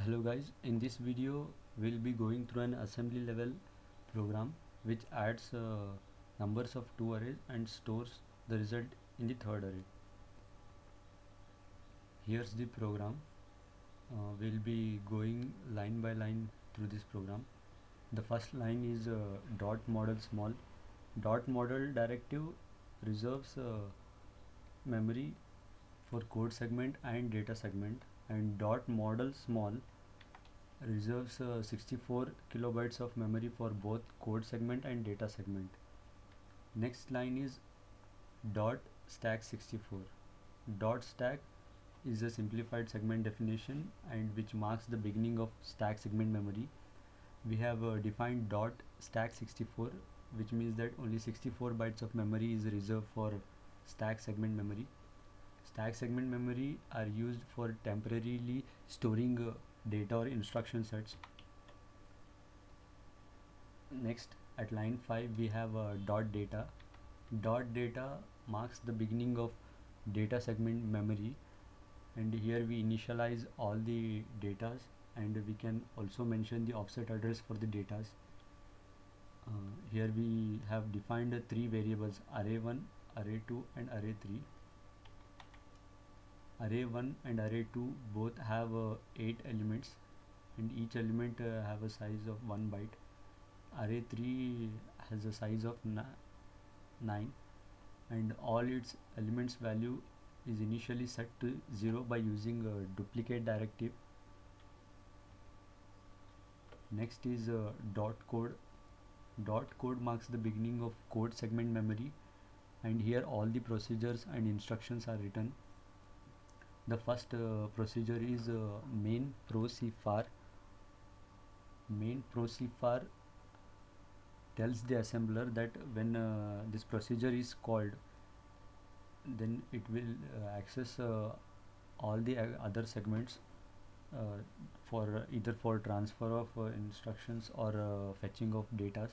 Hello guys, in this video we'll be going through an assembly level program which adds numbers of two arrays and stores the result in the third array. Here's the program. We'll be going line by line through this program. The first line is dot model small. Dot model directive reserves memory for code segment and data segment, and dot model small reserves 64 kilobytes of memory for both code segment and data segment. Next line is dot stack 64. Dot stack is a simplified segment definition and which marks the beginning of stack segment memory. We have defined dot stack 64, which means that only 64 bytes of memory is reserved for stack segment memory. Stack segment memory are used for temporarily storing data or instruction sets. Next, at line 5 we have dot data. Dot data marks the beginning of data segment memory, and here we initialize all the datas, and we can also mention the offset address for the datas. Here we have defined three variables: array1, array2 and array3. Array1 and array2 both have 8 elements, and each element have a size of 1 byte. Array3 has a size of 9, and all its elements value is initially set to 0 by using a duplicate directive. Next is dot code. Dot code marks the beginning of code segment memory, and here all the procedures and instructions are written. The first procedure is main procfar. Main procfar tells the assembler that when this procedure is called, then it will access all the other segments for either for transfer of instructions or fetching of data.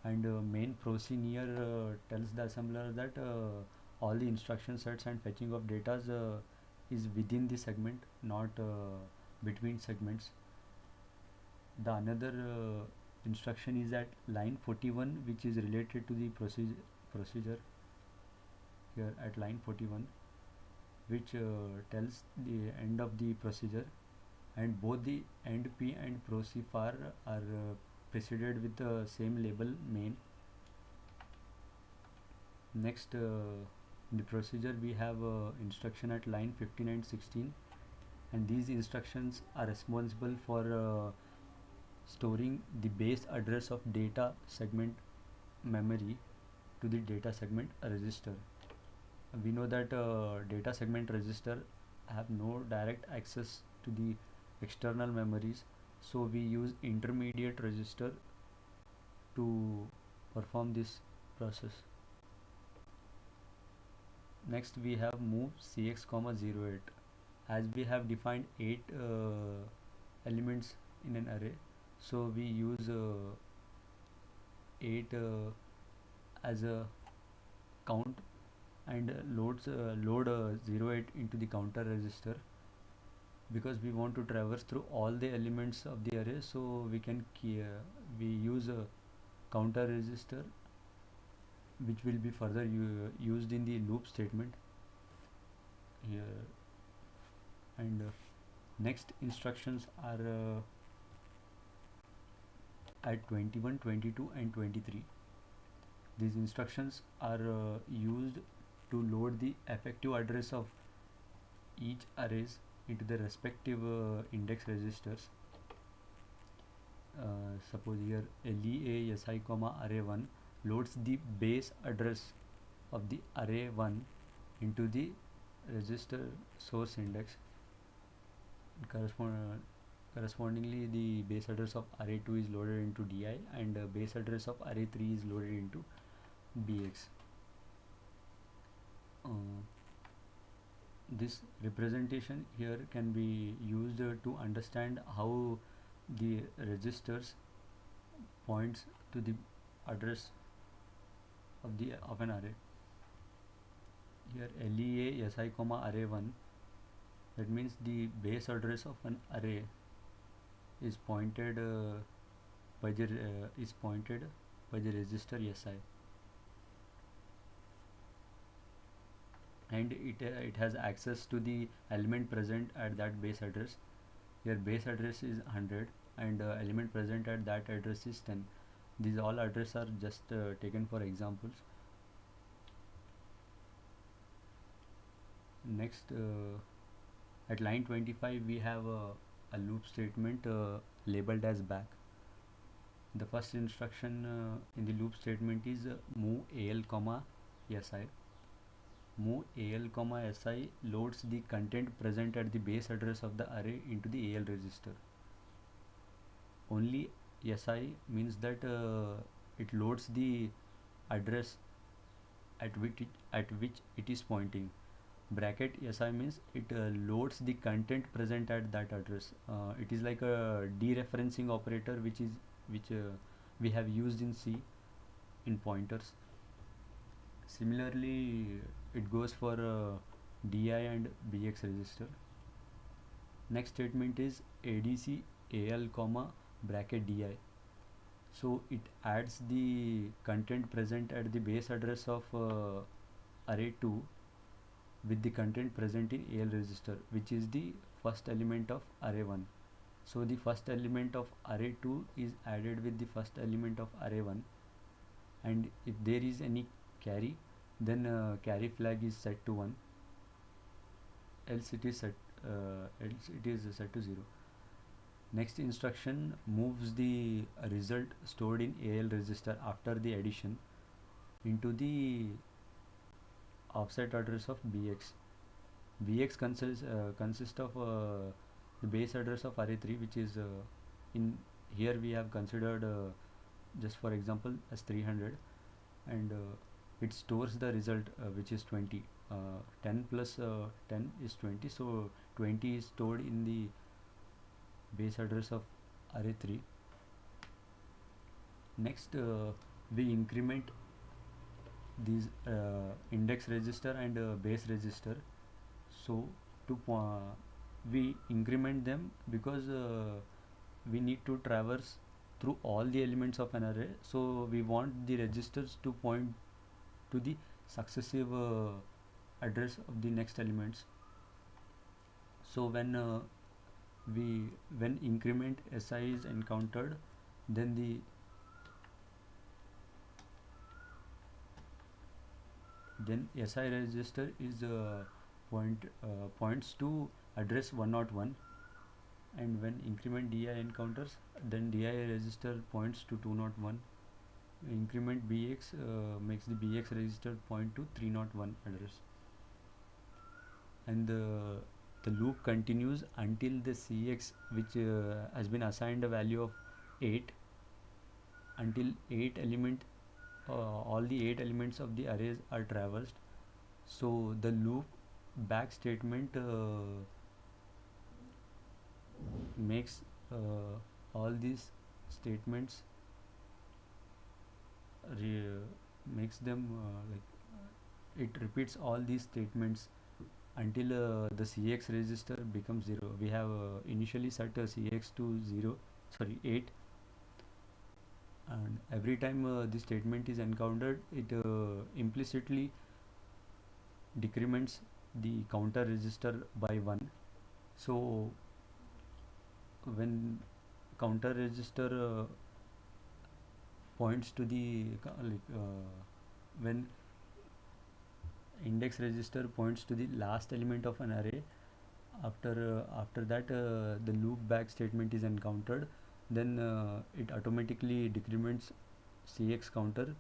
And main proc-near tells the assembler that all the instruction sets and fetching of data is within the segment, not between segments. The another instruction is at line 41, which is related to the procedure here at line 41, which tells the end of the procedure, and both the end p and procfar are preceded with the same label main. Next, in the procedure we have instruction at line 15 and 16, and these instructions are responsible for storing the base address of data segment memory to the data segment register. We know that data segment register have no direct access to the external memories, so we use intermediate register to perform this process. Next we have move cx, 08. As we have defined 8 elements in an array, so we use 8 as a count, and load 08 into the counter register, because we want to traverse through all the elements of the array, so we can we use a counter register, which will be further used in the loop statement here. And next instructions are at 21, 22 and 23. These instructions are used to load the effective address of each arrays into the respective index registers. Suppose here lea si comma array1 loads the base address of the array1 into the register source index. Correspondingly, the base address of array2 is loaded into di, and base address of array3 is loaded into bx. This representation here can be used to understand how the registers points to the address of an array. Here lea si comma array1 That means the base address of an array is pointed is pointed by the register SI, and it has access to the element present at that base address. Your base address is 100 and element present at that address is 10. These all addresses are just taken for examples. Next, at line 25 we have a loop statement labeled as back. The first instruction in the loop statement is move al comma si. Move al comma si loads the content present at the base address of the array into the al register. Only si means that it loads the address at which it is pointing. Bracket si means it loads the content present at that address. It is like a dereferencing operator which we have used in C in pointers. Similarly, it goes for DI and BX register. Next statement is ADC AL comma bracket DI. So it adds the content present at the base address of array 2 with the content present in AL register, which is the first element of array 1. So the first element of array 2 is added with the first element of array 1, and if there is any carry, then carry flag is set to 1, else it is set to 0. Next instruction moves the result stored in AL register after the addition into the offset address of BX. BX consists of the base address of array 3, which is in here we have considered just for example as 300, and it stores the result which is 20. 10 plus 10 is 20, so 20 is stored in the base address of array 3. Next, we increment these index register and base register. So we increment them because we need to traverse through all the elements of an array, so we want the registers to point to the successive address of the next elements. So when increment si is encountered, then the si register is points to address 101, and when increment di encounters, then di register points to 201. Increment bx makes the bx register point to 301 address, and the loop continues until the cx, which has been assigned a value of 8, until 8 element all the 8 elements of the arrays are traversed. So the loop back statement makes all these statements makes them it repeats all these statements until the cx register becomes 0. We have initially set cx to 8, and every time this statement is encountered, it implicitly decrements the counter register by 1. So when counter register points to the when index register points to the last element of an array, after that the loop back statement is encountered, then it automatically decrements cx counter,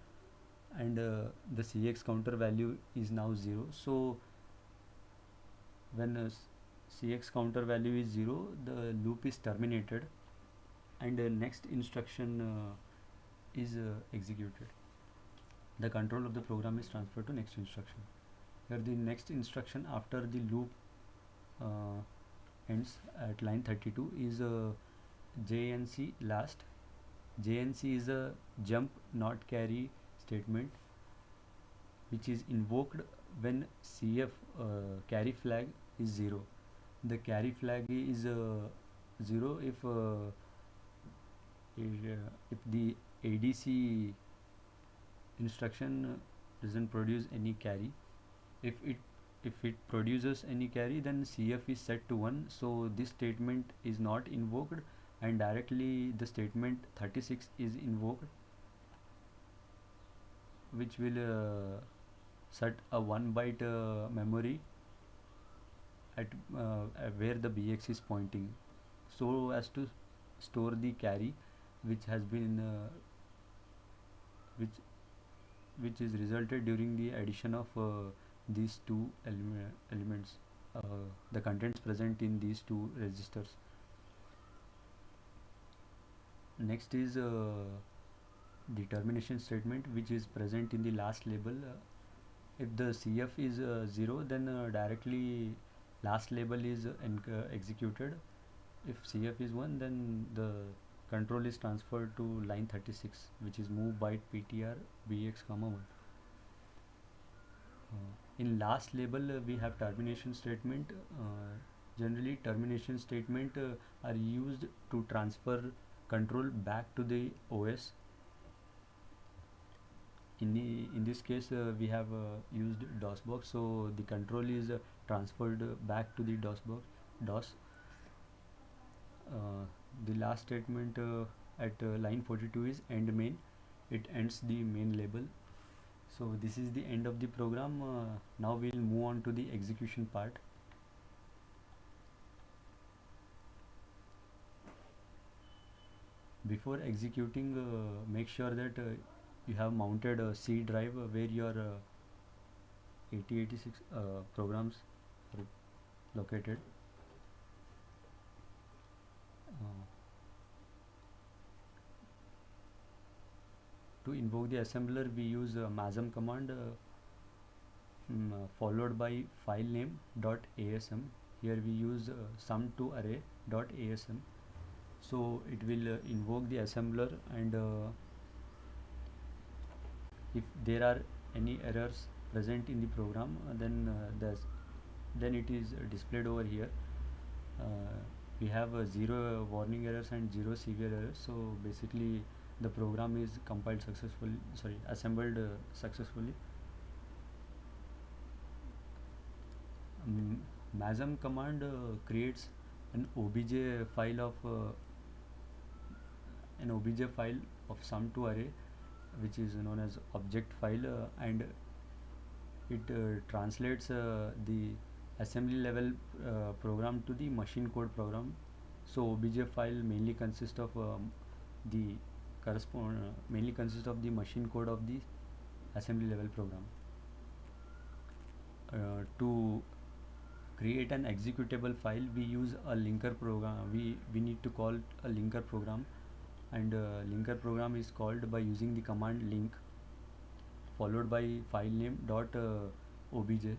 and the cx counter value is now 0. So when cx counter value is 0, the loop is terminated, and the next instruction is executed. The control of the program is transferred to next instruction. Here the next instruction after the loop ends at line 32 is JNC last. JNC is a jump not carry statement which is invoked when CF carry flag is 0. The carry flag is 0 if the ADC instruction doesn't produce any carry. If it produces any carry, then CF is set to 1, so this statement is not invoked, and directly the statement 36 is invoked, which will set a 1 byte memory at where the BX is pointing, so as to store the carry which has been which which is resulted during the addition of these two elements, the contents present in these two registers. Next is the termination statement, which is present in the last label. If the CF is 0, then directly last label is executed. If CF is 1, then the control is transferred to line 36, which is move byte PTR BX comma 1. In last label we have termination statement. Generally termination statement are used to transfer control back to the OS. In this case we have used DOSBox, so the control is transferred back to the DOS. The last statement at line 42 is end main. It ends the main label. So this is the end of the program. Now we'll move on to the execution part. Before executing, make sure that you have mounted a C drive where your 8086 programs are located. To invoke the assembler, we use masm command followed by file name .asm. Here we use sum2array .asm. So it will invoke the assembler, and if there are any errors present in the program, then it is displayed over here. We have 0 warning errors and 0 severe errors, so basically the program is compiled successfully, assembled successfully. Masm command creates an obj file of sum2array, which is known as object file, and it translates the assembly level program to the machine code program. So obj file mainly consists of the machine code of the assembly level program. To create an executable file, we use a linker program. We need to call a linker program, and linker program is called by using the command link followed by file name .obj.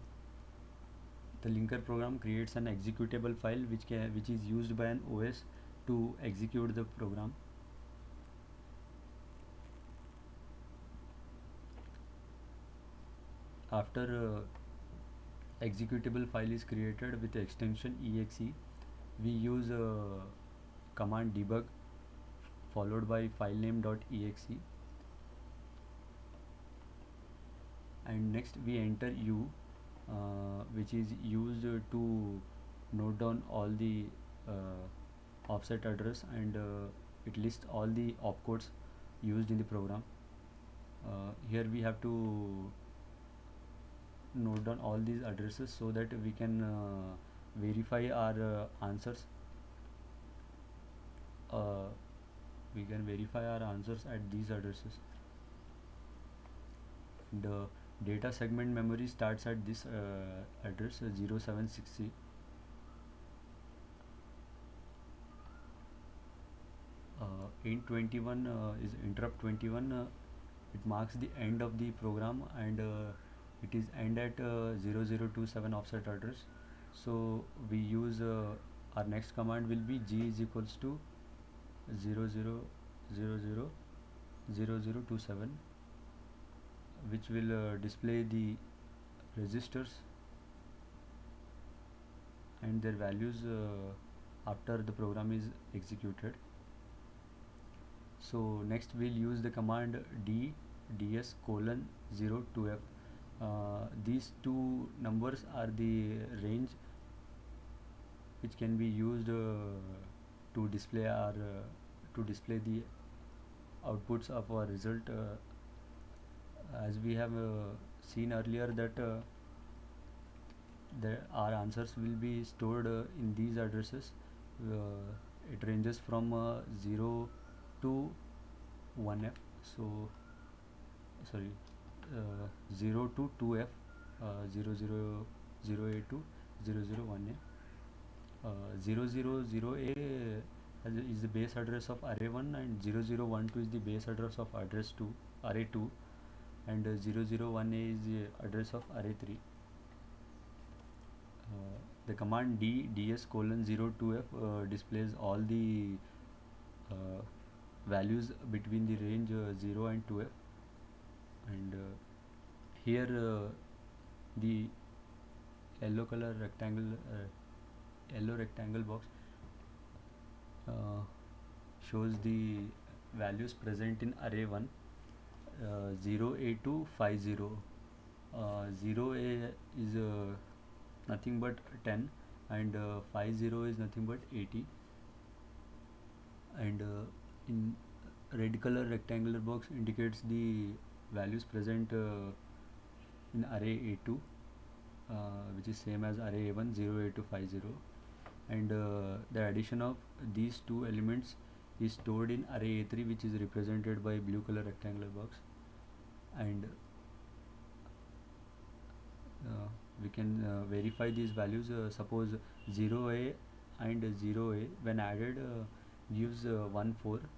The linker program creates an executable file which is used by an OS to execute the program. After executable file is created with the extension exe, we use command debug followed by file name .exe, and next we enter u, which is used to note down all the offset address, and it lists all the opcodes used in the program. Here we have to note down all these addresses so that we can verify our answers. We can verify our answers at these addresses. The data segment memory starts at this address 076C. Int 21 is interrupt 21. It marks the end of the program, and it is end at 0027 offset address. So we use our next command will be g is equals to 00000027, which will display the registers and their values after the program is executed. So next we'll use the command ds colon 0 to f. These two numbers are the range which can be used to display our to display the outputs of our result, as we have seen earlier that our answers will be stored in these addresses. It ranges from 0 to 1f. So sorry, 0 to 2f, 0 0 0a to 0 0 1a. 0 0 0a is the base address of array 1, and 0 0 1 2 is the base address of address 2 array 2, and 0 0 1a is the address of array 3. The command ds colon 0 to f displays all the values between the range 0 and 2f, and here the yellow color rectangle yellow rectangle box shows the values present in array 1, 0a to 50. 0a is nothing but 10, and 50 is nothing but 80, and in red color rectangular box indicates the values present in array a2, which is same as array a1, 0a to 50, and the addition of these two elements is stored in array a3, which is represented by blue color rectangular box, and we can verify these values. Suppose 0a and 0a when added gives 14.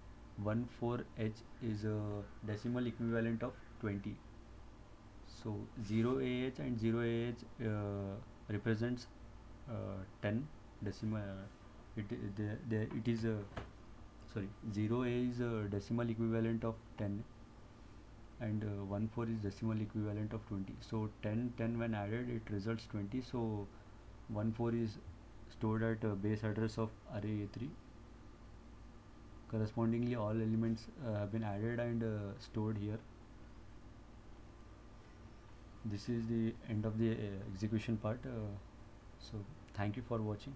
14h is a decimal equivalent of 20. So 0ah and 0ah represents 10 decimal. It is sorry, 0a is a decimal equivalent of 10, and 14 is decimal equivalent of 20. So 10 when added it results 20. So 14 is stored at base address of array a3. Correspondingly, all elements have been added and stored here. This is the end of the execution part. So thank you for watching.